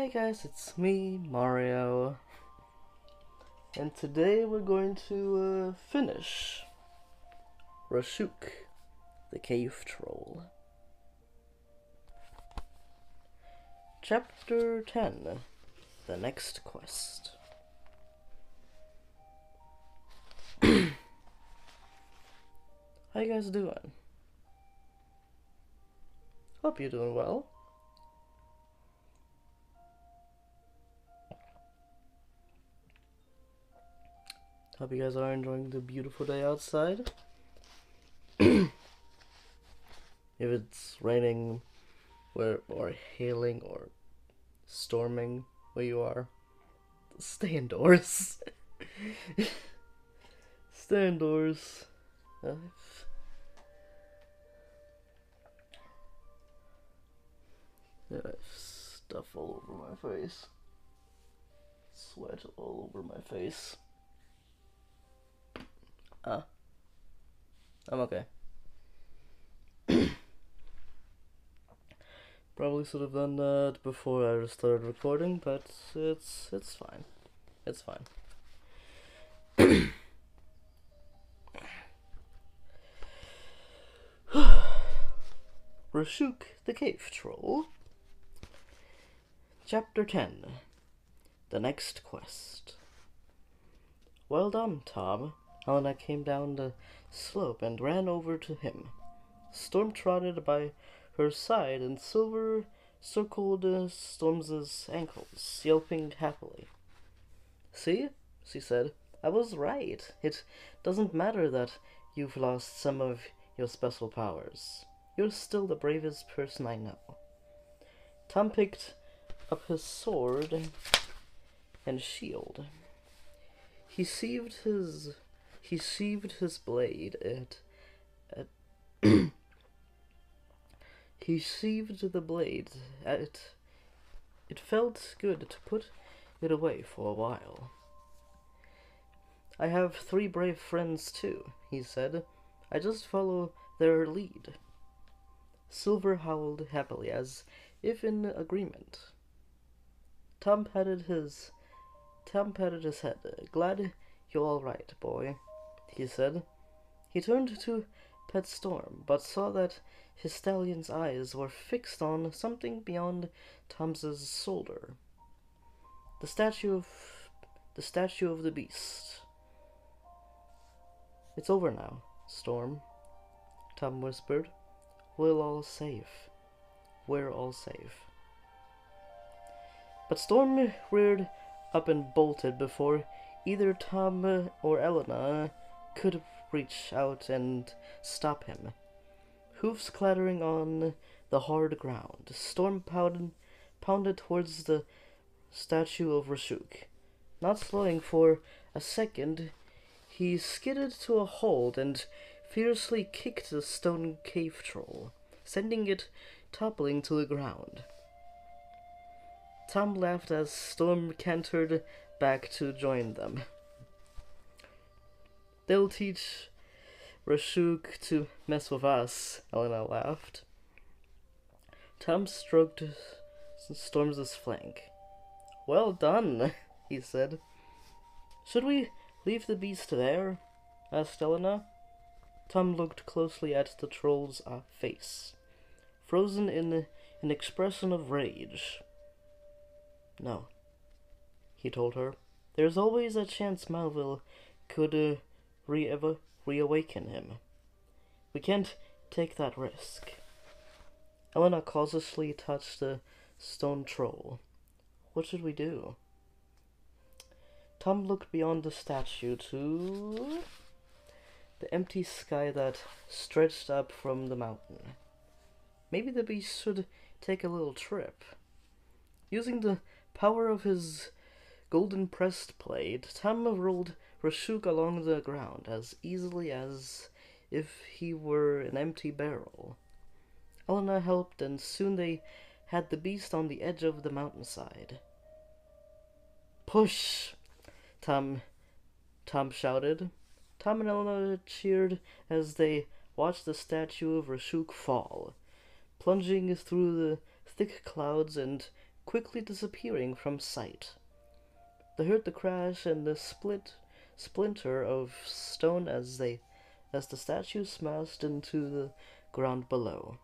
Hey guys, it's me, Mario, and today we're going to finish Rashouk, the Cave Troll. Chapter 10, The Next Quest. How you guys doing? Hope you're doing well. Hope you guys are enjoying the beautiful day outside. If it's raining or hailing or storming where you are, stay indoors. Stay indoors. I have stuff all over my face. Sweat all over my face. I'm okay. Probably should have done that before I started recording, but it's fine. It's fine. Rashouk, the Cave Troll. Chapter 10, The Next Quest. Well done, Tom. Helena came down the slope and ran over to him. Storm trotted by her side, and Silver circled Storm's ankles, yelping happily. See? She said. I was right. It doesn't matter that you've lost some of your special powers. You're still the bravest person I know. Tom picked up his sword and shield. He sheathed his blade. He sheathed the blade. It felt good to put it away for a while. I have 3 brave friends too, he said. I just follow their lead. Silver howled happily, as if in agreement. Tom patted his head. Glad you're all right, boy, he said. He turned to pet Storm, but saw that his stallion's eyes were fixed on something beyond Tom's shoulder. The statue of the beast. It's over now, Storm, Tom whispered. We're all safe. We're all safe. But Storm reared up and bolted before either Tom or Elena could reach out and stop him. Hoofs clattering on the hard ground, Storm pounded towards the statue of Rashouk. Not slowing for a second, he skidded to a halt and fiercely kicked the stone cave troll, sending it toppling to the ground. Tom laughed as Storm cantered back to join them. They'll teach Rashouk to mess with us, Elena laughed. Tom stroked Storm's flank. Well done, he said. Should we leave the beast there? Asked Elena. Tom looked closely at the troll's face, frozen in an expression of rage. No, he told her. There's always a chance Melville could reawaken him. We can't take that risk. Elena cautiously touched the stone troll. What should we do? Tom looked beyond the statue to the empty sky that stretched up from the mountain. Maybe the beast should take a little trip. Using the power of his golden breastplate, Tom rolled Rashouk along the ground as easily as if he were an empty barrel. Elena helped, and soon they had the beast on the edge of the mountainside. Push! Tom shouted. Tom and Elena cheered as they watched the statue of Rashouk fall, plunging through the thick clouds and quickly disappearing from sight. They heard the crash and the splinter of stone as the statue smashed into the ground below.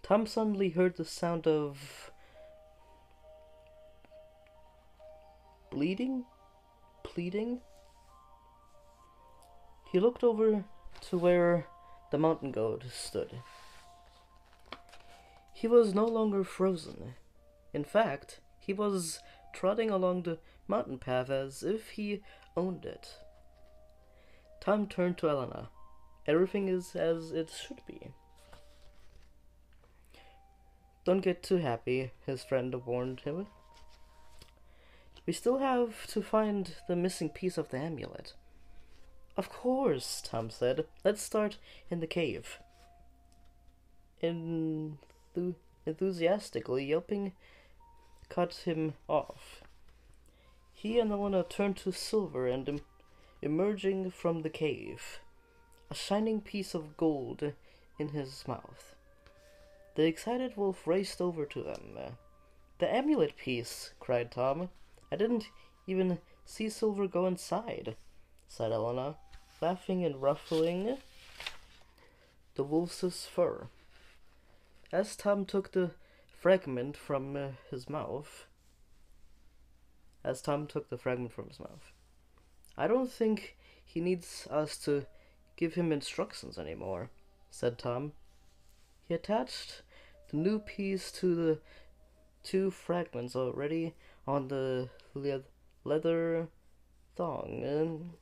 Tom suddenly heard the sound of pleading. He looked over to where the mountain goat stood. He was no longer frozen. In fact, he was trotting along the mountain path as if he owned it. Tom turned to Elena. Everything is as it should be. Don't get too happy, his friend warned him. We still have to find the missing piece of the amulet. Of course, Tom said. Let's start in the cave. Enthusiastically yelping cut him off. He and Elena turned to Silver and emerging from the cave, a shining piece of gold in his mouth. The excited wolf raced over to them. The amulet piece, cried Tom. I didn't even see Silver go inside, said Elena, laughing and ruffling the wolf's fur. As Tom took the fragment from his mouth, I don't think he needs us to give him instructions anymore, said Tom. He attached the new piece to the 2 fragments already on the leather thong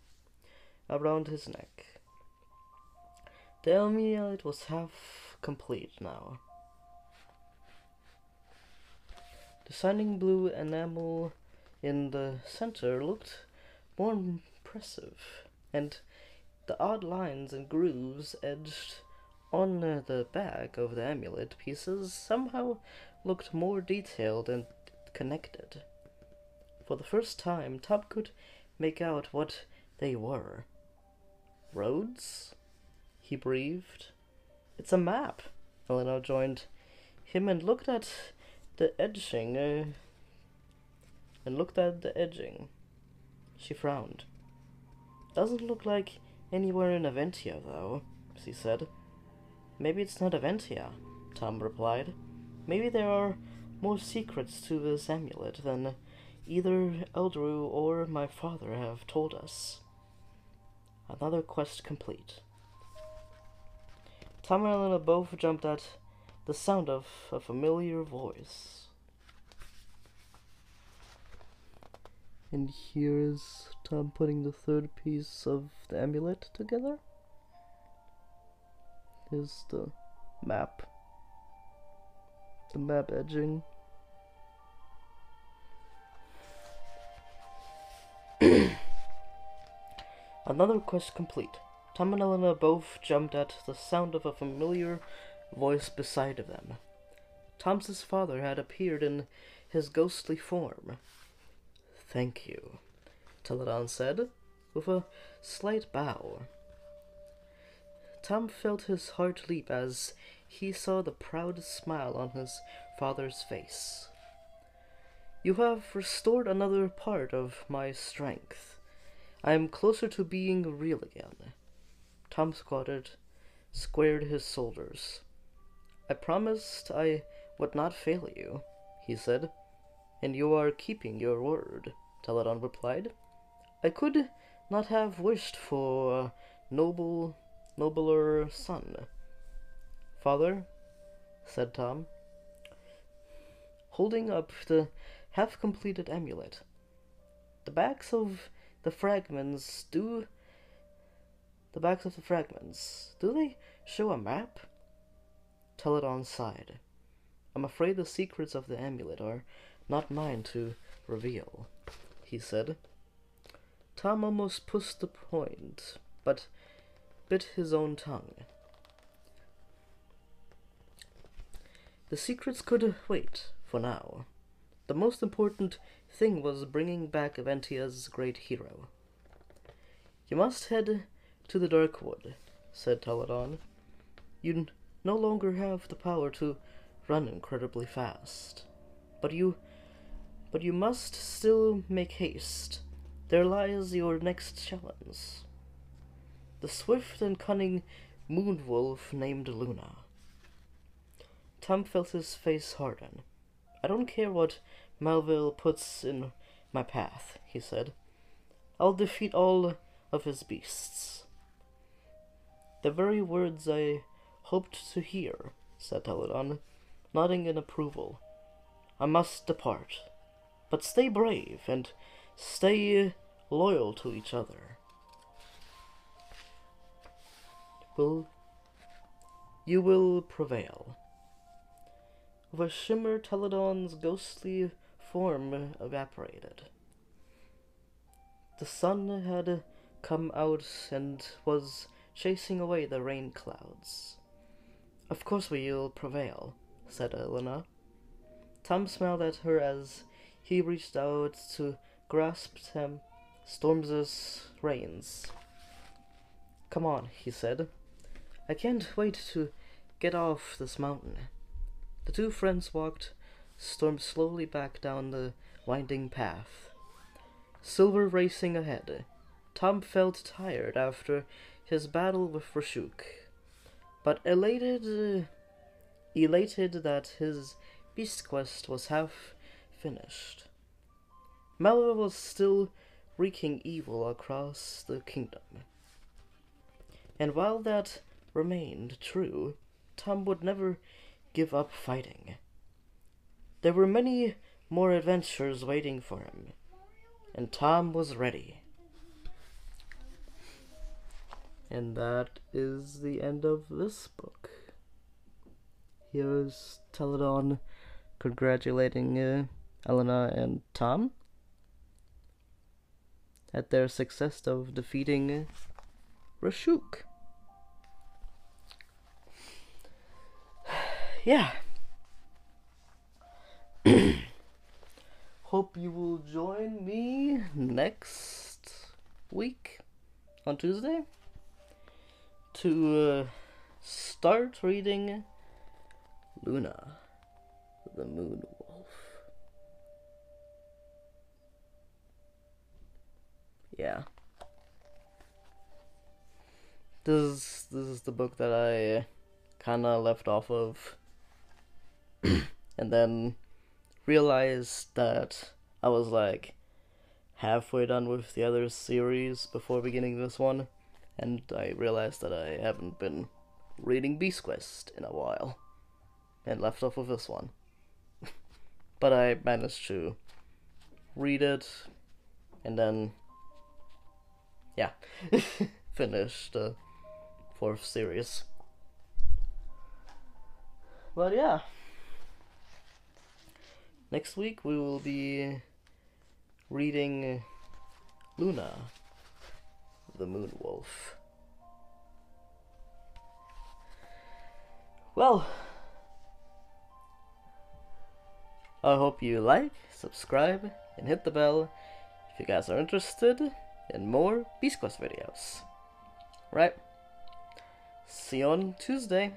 around his neck. The amulet was half complete now. The shining blue enamel in the center looked more impressive, and the odd lines and grooves edged on the back of the amulet pieces somehow looked more detailed and connected. For the first time, Tom could make out what they were. Roads? He breathed. It's a map. Elena joined him and looked at the edging. She frowned. Doesn't look like anywhere in Aventia, though, she said. Maybe it's not Aventia, Tom replied. Maybe there are more secrets to this amulet than either Eldrew or my father have told us. Another quest complete. Tom and Elena both jumped at the sound of a familiar voice. And here's Tom putting the 3rd piece of the amulet together. Here's the map. The map edging. Another quest complete. Tom and Elena both jumped at the sound of a familiar voice beside them. Tom's father had appeared in his ghostly form. Thank you, Teledon said, with a slight bow. Tom felt his heart leap as he saw the proud smile on his father's face. You have restored another part of my strength. I am closer to being real again. Tom squared his shoulders. I promised I would not fail you, he said. And you are keeping your word, Teledon replied. I could not have wished for a nobler son. Father, said Tom, holding up the half-completed amulet. The backs of the fragments, do they show a map? Teledon sighed. I'm afraid the secrets of the amulet are not mine to reveal, he said. Tom almost pushed the point, but bit his own tongue. The secrets could wait for now. The most important thing was bringing back Aventia's great hero. You must head to the Darkwood, said Teledon. You no longer have the power to run incredibly fast. But you must still make haste. There lies your next challenge. The swift and cunning moon wolf named Luna. Tom felt his face harden. I don't care what Melville puts in my path, he said. I'll defeat all of his beasts. The very words I hoped to hear, said Teledon, nodding in approval. I must depart, but stay brave and stay loyal to each other. You will prevail. With a shimmer, Teledon's ghostly form evaporated. The sun had come out and was chasing away the rain clouds. Of course we'll prevail, said Elena. Tom smiled at her as he reached out to grasp Storm's reins. Come on, he said. I can't wait to get off this mountain. The two friends walked Storm slowly back down the winding path. Silver racing ahead. Tom felt tired after his battle with Rashouk, but elated that his beast quest was half finished. Melville was still wreaking evil across the kingdom. And while that remained true, Tom would never give up fighting. There were many more adventures waiting for him, and Tom was ready. And that is the end of this book. Here's Teledon congratulating Elena and Tom at their success of defeating Rashouk. Yeah. Hope you will join me next week on Tuesday to start reading Luna, the Moon Wolf. Yeah. This is the book that I kinda left off of and then realized that I was like halfway done with the other series before beginning this one, and I realized that I haven't been reading Beast Quest in a while and left off with this one. But I managed to read it and then finished the 4th series. But yeah, next week we will be reading Luna, the Moon Wolf. Well, I hope you like, subscribe, and hit the bell if you guys are interested in more Beast Quest videos. Right? See you on Tuesday.